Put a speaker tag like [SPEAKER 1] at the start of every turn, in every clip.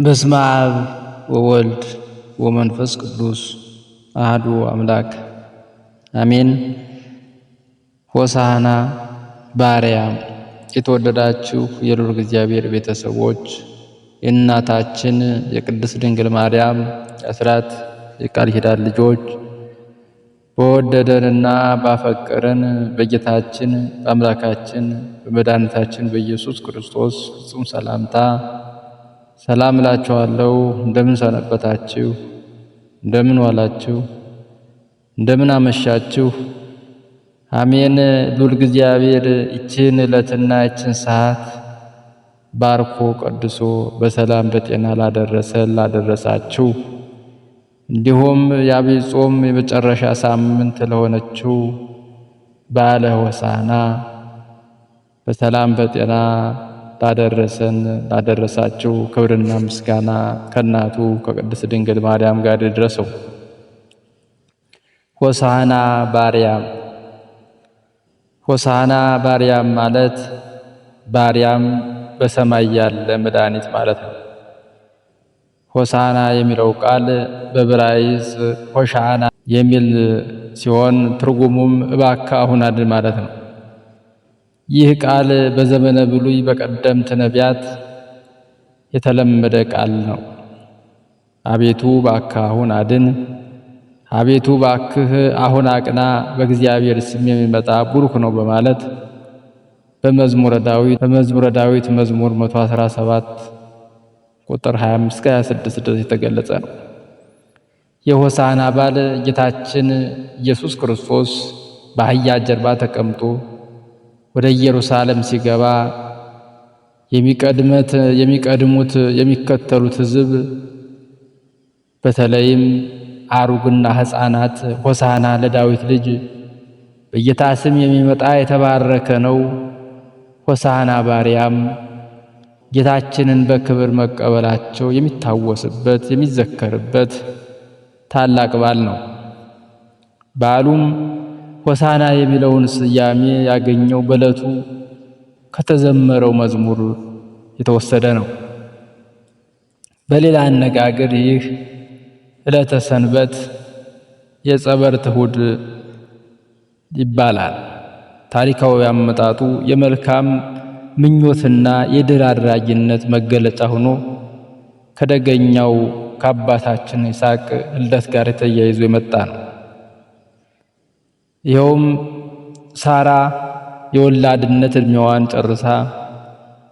[SPEAKER 1] በስመ አብ ወወልድ ወመንፈስ ቅዱስ አሐዱ አምላክ አሜን። ሆሳዕና በአርያም። የተወደዳችሁ የልዑል እግዚአብሔር ቤተሰቦች የእናታችን የቅድስት ድንግል ማርያም የአስራት የቃል ኪዳን ልጆች በወደደንና ባፈቀረን በጌታችን በአምላካችን በመድኃኒታችን በኢየሱስ ክርስቶስ ፍጹም ሰላምታ ሰላም እላችኋለሁ። እንደምን ሰነበታችሁ? እንደምን ዋላችሁ? እንደምን አመሻችሁ? አሜን። ልዑል እግዚአብሔር ይችን ዕለትና ይችን ሰዓት ባርኮ ቀድሶ በሰላም በጤና ላደረሰን ላደረሳችሁ እንዲሁም የዐቢይ ጾም የመጨረሻ ሳምንት ለሆነችው በዓለ ሆሳዕና በሰላም በጤና ላደረሰን ላደረሳችሁ ክብርና ምስጋና ከእናቱ ከቅድስት ድንግል ማርያም ጋር ይድረሰው። ሆሳዕና በአርያም። ሆሳዕና በአርያም ማለት በአርያም በሰማይ ያለ መድኃኒት ማለት ነው። ሆሳዕና የሚለው ቃል በዕብራይስጥ ሆሻዕና የሚል ሲሆን ትርጉሙም እባክህ አሁን አድን ማለት ነው። ይህ ቃል በዘመነ ብሉይ በቀደምት ነቢያት የተለመደ ቃል ነው። አቤቱ እባክህ አሁን አድን፣ አቤቱ እባክህ አሁን አቅና፣ በእግዚአብሔር ስም የሚመጣ ቡሩክ ነው በማለት በመዝሙረ ዳዊት መዝሙር 117 ቁጥር 25 እስከ 26 ድረስ የተገለጸ ነው። የሆሳዕና በዓል ጌታችን ኢየሱስ ክርስቶስ በአህያ ጀርባ ተቀምጦ ወደ ኢየሩሳሌም ሲገባ የሚከተሉት ሕዝብ በተለይም አሩግና ሕፃናት ሆሳዕና ለዳዊት ልጅ በጌታ ስም የሚመጣ የተባረከ ነው፣ ሆሳዕና በአርያም ጌታችንን በክብር መቀበላቸው የሚታወስበት የሚዘከርበት ታላቅ በዓል ነው። በዓሉም ሆሳዕና የሚለውን ስያሜ ያገኘው በዕለቱ ከተዘመረው መዝሙር የተወሰደ ነው። በሌላ አነጋገር ይህ ዕለተ ሰንበት የጸበርት እሑድ ይባላል። ታሪካዊ አመጣጡ የመልካም ምኞትና የድል አድራጊነት መገለጫ ሆኖ ከደገኛው ከአባታችን ይስሐቅ ልደት ጋር ተያይዞ የመጣ ነው። ይኸውም ሳራ የወላድነት ዕድሜዋን ጨርሳ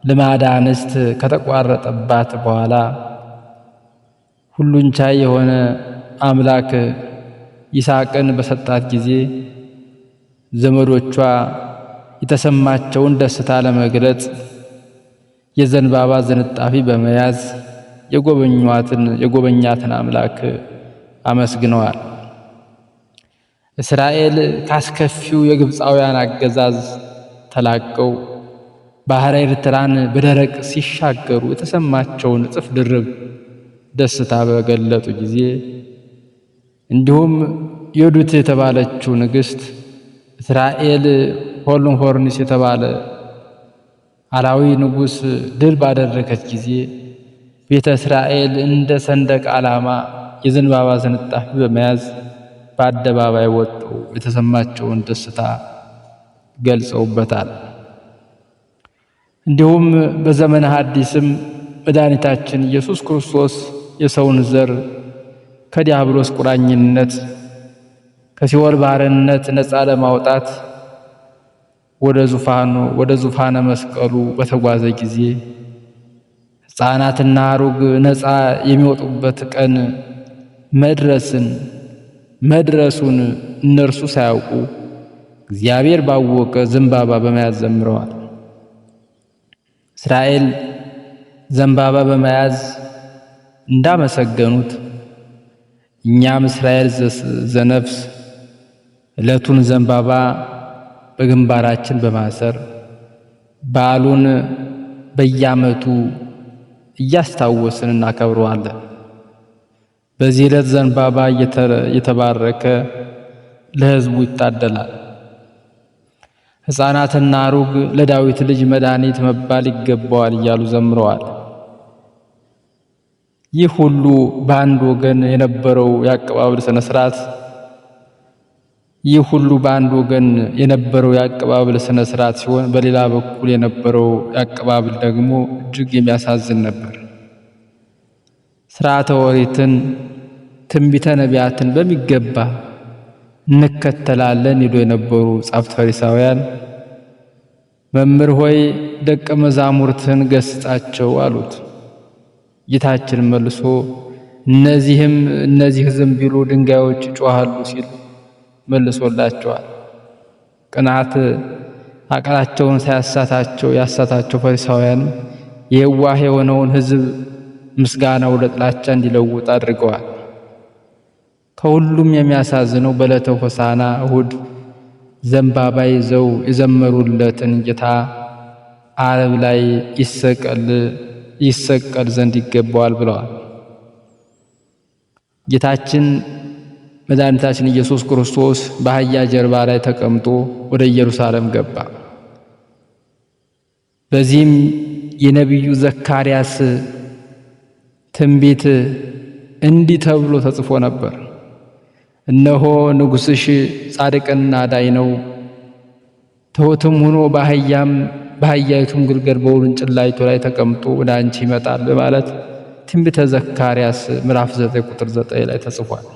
[SPEAKER 1] ልማደ አንስት ከተቋረጠባት በኋላ ሁሉን ቻይ የሆነ አምላክ ይስሐቅን በሰጣት ጊዜ ዘመዶቿ የተሰማቸውን ደስታ ለመግለጽ የዘንባባ ዝንጣፊ በመያዝ የጎበኛትን አምላክ አመስግነዋል። እስራኤል ካስከፊው የግብፃውያን አገዛዝ ተላቀው ባሕረ ኤርትራን በደረቅ ሲሻገሩ የተሰማቸውን እጥፍ ድርብ ደስታ በገለጡ ጊዜ እንዲሁም ዮዲት የተባለችው ንግሥት እስራኤል ሆሎፎርኒስ የተባለ አላዊ ንጉሥ ድል ባደረገች ጊዜ ቤተ እስራኤል እንደ ሰንደቅ ዓላማ የዘንባባ ዝንጣፊ በመያዝ በአደባባይ ወጥተው የተሰማቸውን ደስታ ገልጸውበታል። እንዲሁም በዘመነ ሐዲስም መድኃኒታችን ኢየሱስ ክርስቶስ የሰውን ዘር ከዲያብሎስ ቁራኝነት ከሲኦል ባርነት ነፃ ለማውጣት ወደ ዙፋነ መስቀሉ በተጓዘ ጊዜ ሕፃናትና አሩግ ነፃ የሚወጡበት ቀን መድረሱን እነርሱ ሳያውቁ እግዚአብሔር ባወቀ ዘንባባ በመያዝ ዘምረዋል። እስራኤል ዘንባባ በመያዝ እንዳመሰገኑት እኛም እስራኤል ዘነፍስ ዕለቱን ዘንባባ በግንባራችን በማሰር በዓሉን በየዓመቱ እያስታወስን እናከብረዋለን። በዚህ ዕለት ዘንባባ እየተባረከ ለሕዝቡ ይታደላል። ሕፃናትና አሩግ ለዳዊት ልጅ መድኃኒት መባል ይገባዋል እያሉ ዘምረዋል። ይህ ሁሉ በአንድ ወገን የነበረው የአቀባበል ስነ ስርዓት ሲሆን በሌላ በኩል የነበረው የአቀባበል ደግሞ እጅግ የሚያሳዝን ነበር። ሥርዓተ ኦሪትን፣ ትንቢተ ነቢያትን በሚገባ እንከተላለን ይሉ የነበሩ ጻፍት ፈሪሳውያን መምህር ሆይ ደቀ መዛሙርትን ገስጻቸው አሉት። ጌታችን መልሶ እነዚህ ዝም ቢሉ ድንጋዮች ይጮኻሉ ሲል መልሶላቸዋል። ቅንዓት አቅላቸውን ሳያሳታቸው ያሳታቸው ፈሪሳውያን የዋህ የሆነውን ሕዝብ ምስጋና ወደ ጥላቻ እንዲለውጥ አድርገዋል። ከሁሉም የሚያሳዝነው በዕለተ ሆሳዕና እሁድ ዘንባባ ይዘው የዘመሩለትን ጌታ ዓርብ ላይ ይሰቀል ዘንድ ይገባዋል ብለዋል። ጌታችን መድኃኒታችን ኢየሱስ ክርስቶስ በአህያ ጀርባ ላይ ተቀምጦ ወደ ኢየሩሳሌም ገባ። በዚህም የነቢዩ ዘካርያስ ትንቢት እንዲህ ተብሎ ተጽፎ ነበር። እነሆ ንጉሥሽ ጻድቅና አዳኝ ነው፣ ትሑትም ሆኖ በአህያይቱም ግልገል በውርንጭላይቱ ላይ ተቀምጦ ወደ አንቺ ይመጣል በማለት ትንቢተ ዘካርያስ ምዕራፍ 9 ቁጥር 9 ላይ ተጽፏል።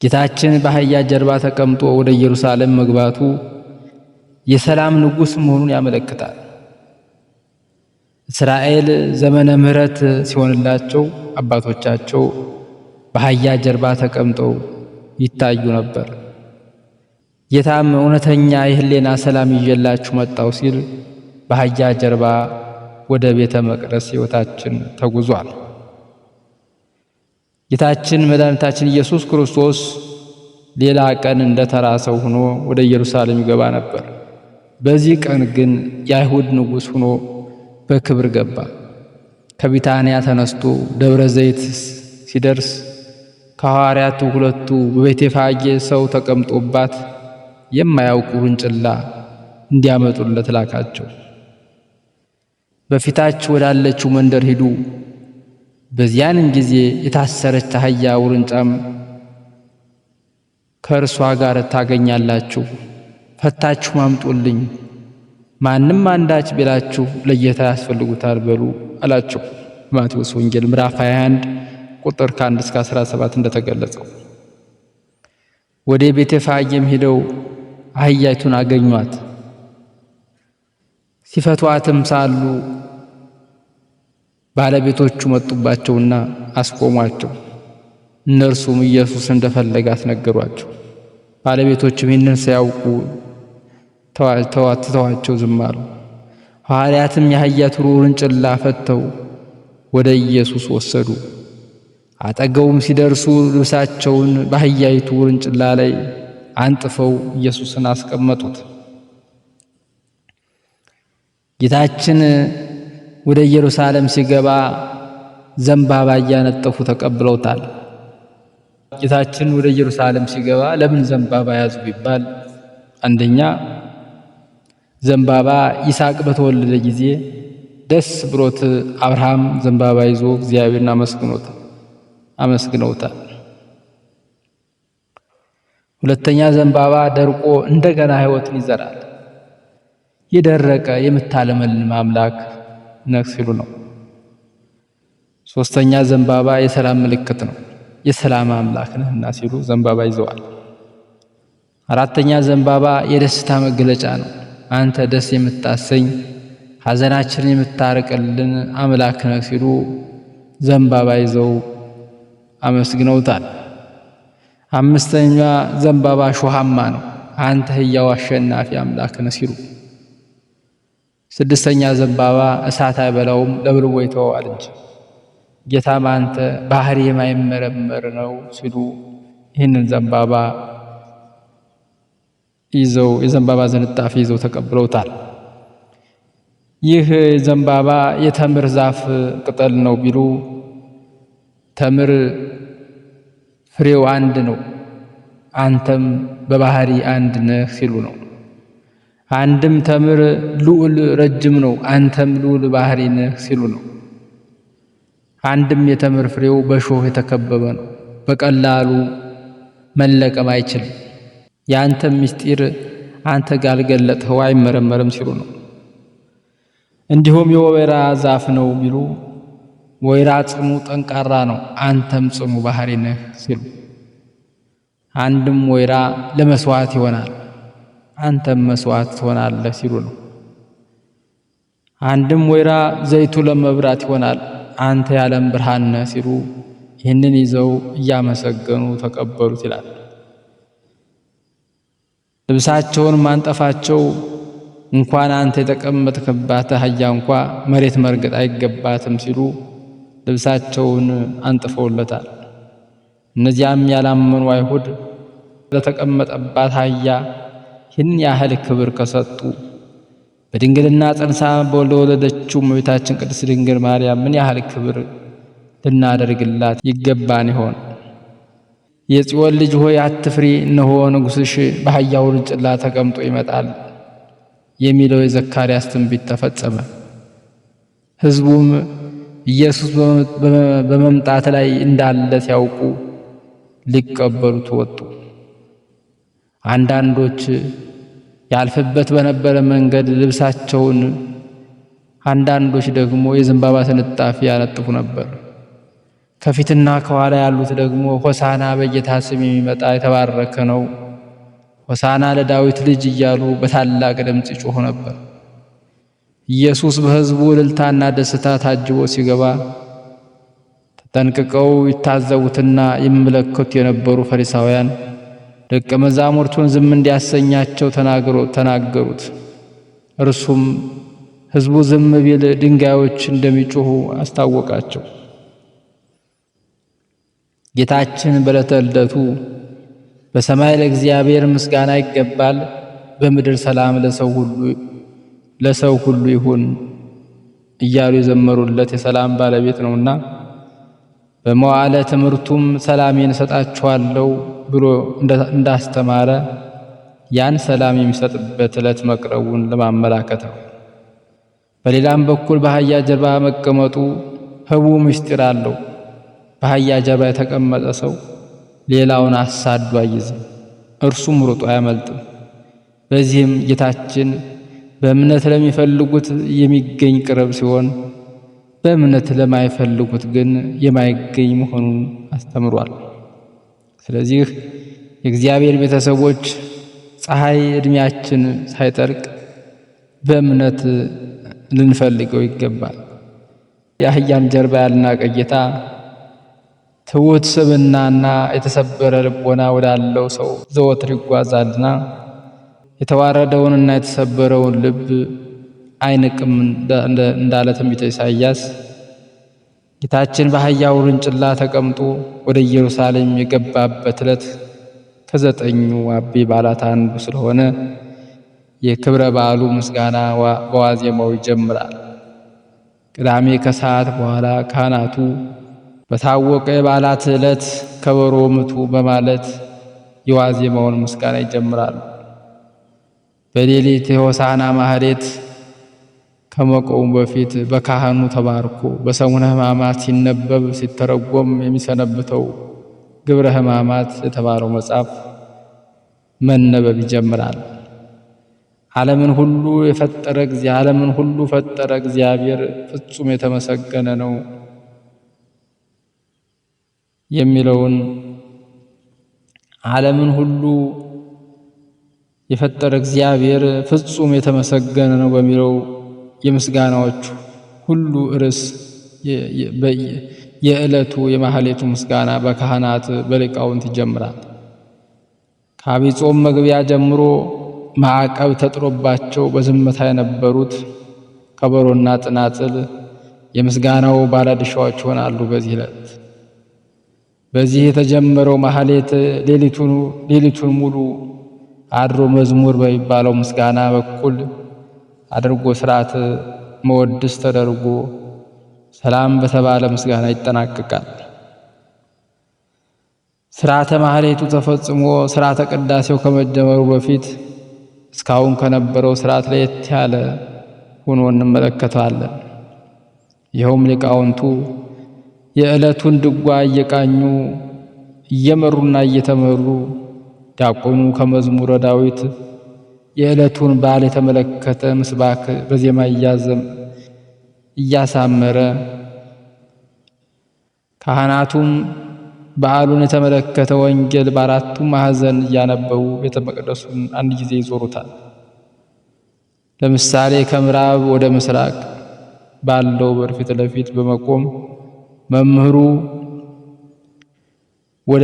[SPEAKER 1] ጌታችን በአህያ ጀርባ ተቀምጦ ወደ ኢየሩሳሌም መግባቱ የሰላም ንጉሥ መሆኑን ያመለክታል። እስራኤል ዘመነ ምሕረት ሲሆንላቸው አባቶቻቸው በአህያ ጀርባ ተቀምጠው ይታዩ ነበር። ጌታም እውነተኛ የሕሊና ሰላም ይዤላችሁ መጣሁ ሲል በአህያ ጀርባ ወደ ቤተ መቅደስ ሕይወታችን ተጉዟል። ጌታችን መድኃኒታችን ኢየሱስ ክርስቶስ ሌላ ቀን እንደ ተራ ሰው ሆኖ ወደ ኢየሩሳሌም ይገባ ነበር። በዚህ ቀን ግን የአይሁድ ንጉሥ ሆኖ በክብር ገባ። ከቢታንያ ተነስቶ ደብረ ዘይት ሲደርስ ከሐዋርያቱ ሁለቱ በቤተፋጌ ሰው ተቀምጦባት የማያውቁ ውርንጭላ እንዲያመጡለት ላካቸው። በፊታችሁ ወዳለችው መንደር ሂዱ፣ በዚያንም ጊዜ የታሰረች አህያ ውርንጫም ከእርሷ ጋር ታገኛላችሁ፣ ፈታችሁ አምጡልኝ። ማንም አንዳች ቢላችሁ ለጌታ ያስፈልጉታል በሉ አላቸው። ማቴዎስ ወንጌል ምዕራፍ 21 ቁጥር ከ1 እስከ 17 እንደተገለጸው። ወደ ቤተፋጌም ሄደው አህያይቱን አገኟት። ሲፈቷትም ሳሉ ባለቤቶቹ መጡባቸውና አስቆሟቸው። እነርሱም ኢየሱስ እንደፈለጋት ነገሯቸው። ባለቤቶቹም ይህንን ሳያውቁ ተዋቸው ዝም አሉ። ሐዋርያትም የአህያይቱን ውርንጭላ ፈተው ወደ ኢየሱስ ወሰዱ። አጠገቡም ሲደርሱ ልብሳቸውን በአህያይቱ ውርንጭላ ላይ አንጥፈው ኢየሱስን አስቀመጡት። ጌታችን ወደ ኢየሩሳሌም ሲገባ ዘንባባ እያነጠፉ ተቀብለውታል። ጌታችን ወደ ኢየሩሳሌም ሲገባ ለምን ዘንባባ ያዙ ቢባል፣ አንደኛ ዘንባባ ይስሐቅ በተወለደ ጊዜ ደስ ብሎት አብርሃም ዘንባባ ይዞ እግዚአብሔርን አመስግነውታል። ሁለተኛ ዘንባባ ደርቆ እንደገና ሕይወትን ይዘራል። የደረቀ የምታለመልም አምላክ ነህ ሲሉ ነው። ሶስተኛ ዘንባባ የሰላም ምልክት ነው፣ የሰላም አምላክ ነህና ሲሉ ዘንባባ ይዘዋል። አራተኛ ዘንባባ የደስታ መገለጫ ነው። አንተ ደስ የምታሰኝ ሐዘናችንን የምታርቅልን አምላክ ነህ ሲሉ ዘንባባ ይዘው አመስግነውታል። አምስተኛ ዘንባባ ሾሃማ ነው። አንተ ሕያው አሸናፊ አምላክ ነህ ሲሉ። ስድስተኛ ዘንባባ እሳት አይበላውም ለብልቦ ይተወዋል እንጂ ጌታም አንተ ባህሪ የማይመረመር ነው ሲሉ ይህንን ዘንባባ ይዘው የዘንባባ ዝንጣፊ ይዘው ተቀብለውታል። ይህ ዘንባባ የተምር ዛፍ ቅጠል ነው ቢሉ ተምር ፍሬው አንድ ነው፣ አንተም በባህሪ አንድ ነህ ሲሉ ነው። አንድም ተምር ልዑል ረጅም ነው፣ አንተም ልዑል ባህሪ ነህ ሲሉ ነው። አንድም የተምር ፍሬው በእሾህ የተከበበ ነው፣ በቀላሉ መለቀም አይችልም። የአንተም ምስጢር አንተ ካልገለጥኸው አይመረመርም ሲሉ ነው። እንዲሁም የወይራ ዛፍ ነው ቢሉ ወይራ ጽኑ ጠንካራ ነው፣ አንተም ጽኑ ባህሪ ነህ ሲሉ፣ አንድም ወይራ ለመስዋዕት ይሆናል፣ አንተም መስዋዕት ትሆናለህ ሲሉ ነው። አንድም ወይራ ዘይቱ ለመብራት ይሆናል፣ አንተ የዓለም ብርሃን ነህ ሲሉ ይህንን ይዘው እያመሰገኑ ተቀበሉት ይላል። ልብሳቸውን ማንጠፋቸው እንኳን አንተ የተቀመጥክባት አህያ እንኳ መሬት መርገጥ አይገባትም ሲሉ ልብሳቸውን አንጥፈውለታል። እነዚያም ያላመኑ አይሁድ ለተቀመጠባት አህያ ይህን ያህል ክብር ከሰጡ በድንግልና ጸንሳ ለወለደችው እመቤታችን ቅድስት ድንግል ማርያም ምን ያህል ክብር ልናደርግላት ይገባን ይሆን? የጽዮን ልጅ ሆይ አትፍሪ፣ እነሆ ንጉሥሽ በአህያ ውርንጭላ ተቀምጦ ይመጣል የሚለው የዘካርያስ ትንቢት ተፈጸመ። ሕዝቡም ኢየሱስ በመምጣት ላይ እንዳለ ሲያውቁ ሊቀበሉት ወጡ። አንዳንዶች ያልፍበት በነበረ መንገድ ልብሳቸውን፣ አንዳንዶች ደግሞ የዘንባባ ስንጣፊ ያነጥፉ ነበር። ከፊትና ከኋላ ያሉት ደግሞ ሆሳና በጌታ ስም የሚመጣ የተባረከ ነው፣ ሆሳና ለዳዊት ልጅ እያሉ በታላቅ ድምፅ ይጮኹ ነበር። ኢየሱስ በሕዝቡ እልልታና ደስታ ታጅቦ ሲገባ ተጠንቅቀው ይታዘቡትና ይመለከቱ የነበሩ ፈሪሳውያን ደቀ መዛሙርቱን ዝም እንዲያሰኛቸው ተናገሩት። እርሱም ሕዝቡ ዝም ቢል ድንጋዮች እንደሚጮኹ አስታወቃቸው። ጌታችን በዕለተ ልደቱ በሰማይ ለእግዚአብሔር ምስጋና ይገባል፣ በምድር ሰላም ለሰው ሁሉ ይሁን እያሉ የዘመሩለት የሰላም ባለቤት ነውና በመዋዕለ ትምህርቱም ሰላሜን እሰጣችኋለሁ ብሎ እንዳስተማረ ያን ሰላም የሚሰጥበት ዕለት መቅረቡን ለማመላከት ነው። በሌላም በኩል በአህያ ጀርባ መቀመጡ ህቡዕ ምስጢር አለው። በአህያ ጀርባ የተቀመጠ ሰው ሌላውን አሳዶ አይዝም፣ እርሱም ሩጦ አያመልጥም። በዚህም ጌታችን በእምነት ለሚፈልጉት የሚገኝ ቅርብ ሲሆን በእምነት ለማይፈልጉት ግን የማይገኝ መሆኑን አስተምሯል። ስለዚህ የእግዚአብሔር ቤተሰቦች ፀሐይ ዕድሜያችን ሳይጠልቅ በእምነት ልንፈልገው ይገባል። የአህያን ጀርባ ያልናቀ ጌታ ትሑት ስብዕናና የተሰበረ ልቦና ወዳለው ሰው ዘወትር ይጓዛልና የተዋረደውንና የተሰበረውን ልብ አይንቅም እንዳለ ትንቢተ ኢሳይያስ ጌታችን በአህያ ውርንጭላ ተቀምጦ ወደ ኢየሩሳሌም የገባበት ዕለት ከ9ኙ አበይት በዓላት አንዱ ስለሆነ የክብረ በዓሉ ምስጋና በዋዜማው ይጀምራል። ቅዳሜ ከሰዓት በኋላ ካህናቱ በታወቀ የበዓላት ዕለት ከበሮ ምቱ በማለት የዋዜማውን ምስጋና ይጀምራሉ። በሌሊት የሆሳዕና ማህሌት ከመቆሙ በፊት በካህኑ ተባርኮ በሰሙነ ሕማማት ሲነበብ ሲተረጎም የሚሰነብተው ግብረ ሕማማት የተባለው መጽሐፍ መነበብ ይጀምራል። ዓለምን ሁሉ ፈጠረ እግዚአብሔር ፍጹም የተመሰገነ ነው የሚለውን ዓለምን ሁሉ የፈጠረ እግዚአብሔር ፍጹም የተመሰገነ ነው በሚለው የምስጋናዎቹ ሁሉ ርዕስ የዕለቱ የማህሌቱ ምስጋና በካህናት በሊቃውንት ይጀምራል። ከዐቢይ ጾም መግቢያ ጀምሮ ማዕቀብ ተጥሎባቸው በዝምታ የነበሩት ከበሮና ጽናጽል የምስጋናው ባለድርሻዎች ይሆናሉ። በዚህ ዕለት በዚህ የተጀመረው ማህሌት ሌሊቱን ሙሉ አድሮ መዝሙር በሚባለው ምስጋና በኩል አድርጎ ሥርዓተ መወድስ ተደርጎ ሰላም በተባለ ምስጋና ይጠናቀቃል። ሥርዓተ ማህሌቱ ተፈጽሞ ሥርዓተ ቅዳሴው ከመጀመሩ በፊት እስካሁን ከነበረው ሥርዓት ለየት ያለ ሆኖ እንመለከተዋለን። ይኸውም ሊቃውንቱ የዕለቱን ድጓ እየቃኙ እየመሩና እየተመሩ ዲያቆኑ ከመዝሙረ ዳዊት የዕለቱን በዓል የተመለከተ ምስባክ በዜማ እያሳመረ ካህናቱም በዓሉን የተመለከተ ወንጌል በአራቱ ማዕዘን እያነበቡ ቤተ መቅደሱን አንድ ጊዜ ይዞሩታል። ለምሳሌ ከምዕራብ ወደ ምስራቅ ባለው በር ፊት ለፊት በመቆም መምህሩ ወደ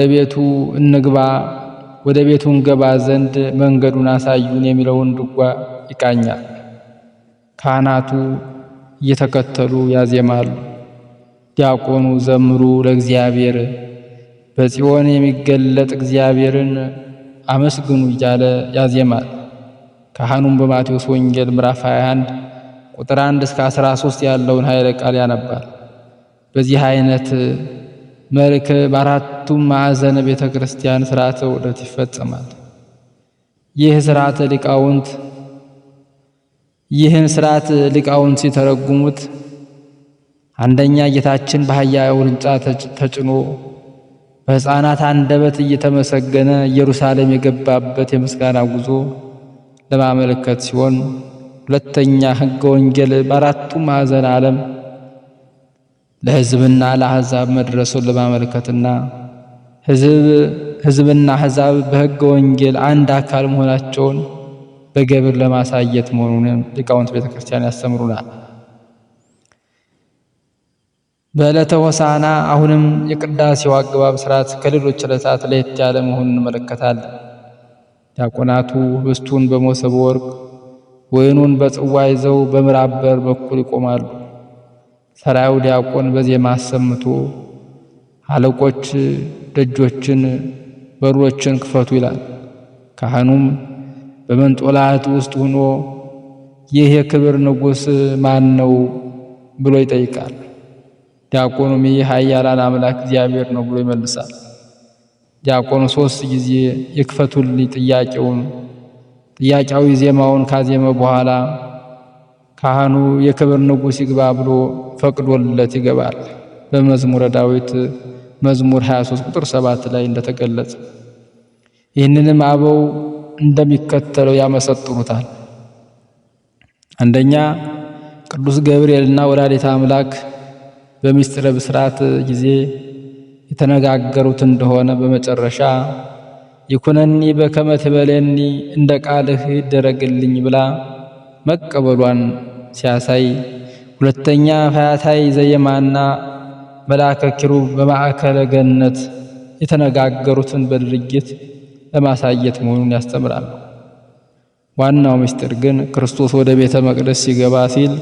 [SPEAKER 1] ቤቱ እንገባ ዘንድ መንገዱን አሳዩን የሚለውን ድጓ ይቃኛል። ካህናቱ እየተከተሉ ያዜማሉ። ዲያቆኑ ዘምሩ ለእግዚአብሔር በጽዮን የሚገለጥ እግዚአብሔርን አመስግኑ እያለ ያዜማል። ካህኑም በማቴዎስ ወንጌል ምዕራፍ 21 ቁጥር 1 እስከ 13 ያለውን ኃይለ ቃል ያነባል። በዚህ አይነት መልክ በአራቱም ማዕዘነ ቤተ ክርስቲያን ሥርዓተ ውደት ይፈጸማል። ይህን ሥርዓት ሊቃውንት ሲተረጉሙት አንደኛ ጌታችን በአህያ ውርንጫ ተጭኖ በሕፃናት አንደበት እየተመሰገነ ኢየሩሳሌም የገባበት የምስጋና ጉዞ ለማመልከት ሲሆን፣ ሁለተኛ ሕገ ወንጌል በአራቱም ማዕዘነ ዓለም ለሕዝብና ለአሕዛብ መድረሱን ለማመልከትና ሕዝብና አሕዛብ በሕገ ወንጌል አንድ አካል መሆናቸውን በግብር ለማሳየት መሆኑን ሊቃውንት ቤተ ክርስቲያን ያስተምሩናል። በዕለተ ሆሳዕና አሁንም የቅዳሴው አገባብ ሥርዓት ከሌሎች ዕለታት ለየት ያለ መሆኑን እንመለከታለን። ዲያቆናቱ ኅብስቱን በመሶበ ወርቅ ወይኑን በጽዋ ይዘው በምዕራብ በር በኩል ይቆማሉ። ሰራዩ ዲያቆን በዜማ አሰምቶ አለቆች ደጆችን በሮችን ክፈቱ ይላል። ካህኑም በመንጦላዕቱ ውስጥ ሆኖ ይህ የክብር ንጉሥ ማን ነው ብሎ ይጠይቃል። ዲያቆኑም ይህ ኃያላን አምላክ እግዚአብሔር ነው ብሎ ይመልሳል። ዲያቆኑ 3 ጊዜ የክፈቱልኝ ጥያቄያዊ ዜማውን ካዜመ በኋላ ካህኑ የክብር ንጉሥ ይግባ ብሎ ፈቅዶለት ይገባል። በመዝሙረ ዳዊት መዝሙር 23 ቁጥር 7 ላይ እንደተገለጸ ይህንንም አበው እንደሚከተለው ያመሰጥሩታል። አንደኛ ቅዱስ ገብርኤልና ወላዲተ አምላክ በምስጢረ ብስራት ጊዜ የተነጋገሩት እንደሆነ፣ በመጨረሻ ይኩነኒ በከመ ትቤለኒ እንደ ቃልህ ይደረግልኝ ብላ መቀበሏን ሲያሳይ፣ ሁለተኛ ፈያታይ ዘየማና መልአከ ኪሩብ በማዕከለ ገነት የተነጋገሩትን በድርጊት ለማሳየት መሆኑን ያስተምራል። ዋናው ምስጢር ግን ክርስቶስ ወደ ቤተ መቅደስ ሲገባ ሲል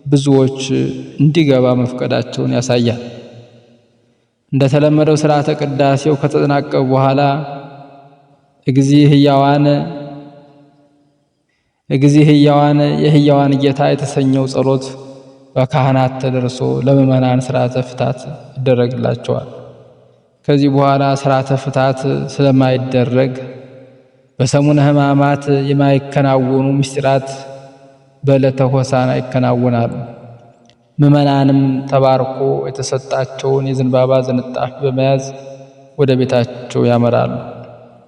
[SPEAKER 1] ብዙዎች እንዲገባ መፍቀዳቸውን ያሳያል። እንደተለመደው ሥርዓተ ቅዳሴው ከተጠናቀቀ በኋላ እግዚእ ሕያዋን የሕያዋን ጌታ የተሰኘው ጸሎት በካህናት ተደርሶ ለምእመናን ሥርዓተ ፍታት ይደረግላቸዋል። ከዚህ በኋላ ሥርዓተ ፍታት ስለማይደረግ በሰሙነ ሕማማት የማይከናወኑ ምስጢራት በዕለተ ሆሳዕና ይከናወናሉ። ምእመናንም ተባርኮ የተሰጣቸውን የዘንባባ ዝንጣፊ በመያዝ ወደ ቤታቸው ያመራሉ።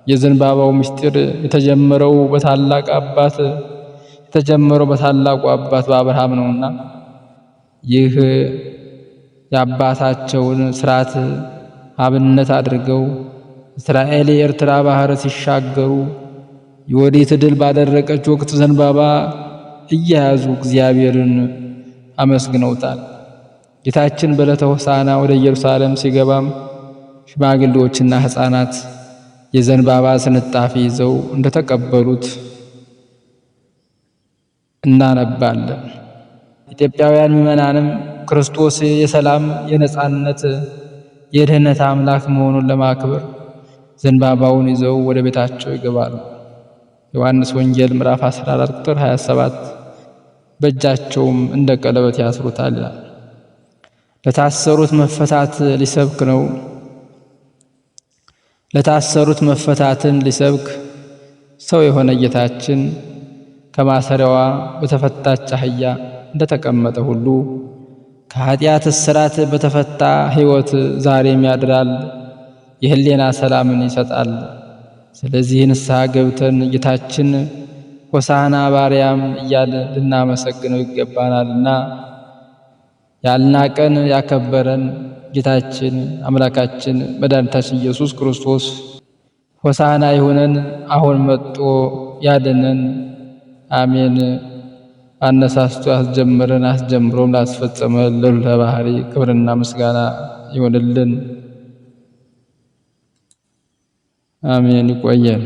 [SPEAKER 1] የዘንባባው ምስጢር የተጀመረው በታላቁ አባት በአብርሃም ነውና ይህ የአባታቸውን ሥርዓት አብነት አድርገው እስራኤል የኤርትራ ባህር ሲሻገሩ የወዲት ድል ባደረቀች ወቅት ዘንባባ እየያዙ እግዚአብሔርን አመስግነውታል። ጌታችን በዕለተ ሆሳዕና ወደ ኢየሩሳሌም ሲገባም ሽማግሌዎችና ሕፃናት የዘንባባ ዝንጣፊ ይዘው እንደተቀበሉት እናነባለን። ኢትዮጵያውያን ምዕመናንም ክርስቶስ የሰላም፣ የነጻነት፣ የድኅነት አምላክ መሆኑን ለማክበር ዘንባባውን ይዘው ወደ ቤታቸው ይገባሉ። ዮሐንስ ወንጌል ምዕራፍ 14 ቁጥር 27 በእጃቸውም እንደ ቀለበት ያስሩታል ይላል። ለታሰሩት መፈታትን ሊሰብክ ሰው የሆነ ጌታችን ከማሰሪያዋ በተፈታች አህያ እንደተቀመጠ ሁሉ ከኃጢአት እስራት በተፈታ ሕይወት ዛሬም ያድራል፣ የህሊና ሰላምን ይሰጣል። ስለዚህ ንስሐ ገብተን ጌታችን ሆሳዕና በአርያም እያለ ልናመሰግነው ይገባናልና ያልናቀን ያከበረን ጌታችን አምላካችን መድኃኒታችን ኢየሱስ ክርስቶስ ሆሳዕና ይሁነን። አሁን መጥቶ ያድነን። አሜን። አነሳስቶ ያስጀመረን አስጀምሮም ላስፈጸመን ለልዑለ ባሕርይ ክብርና ምስጋና ይሁንልን። አሜን። ይቆየን።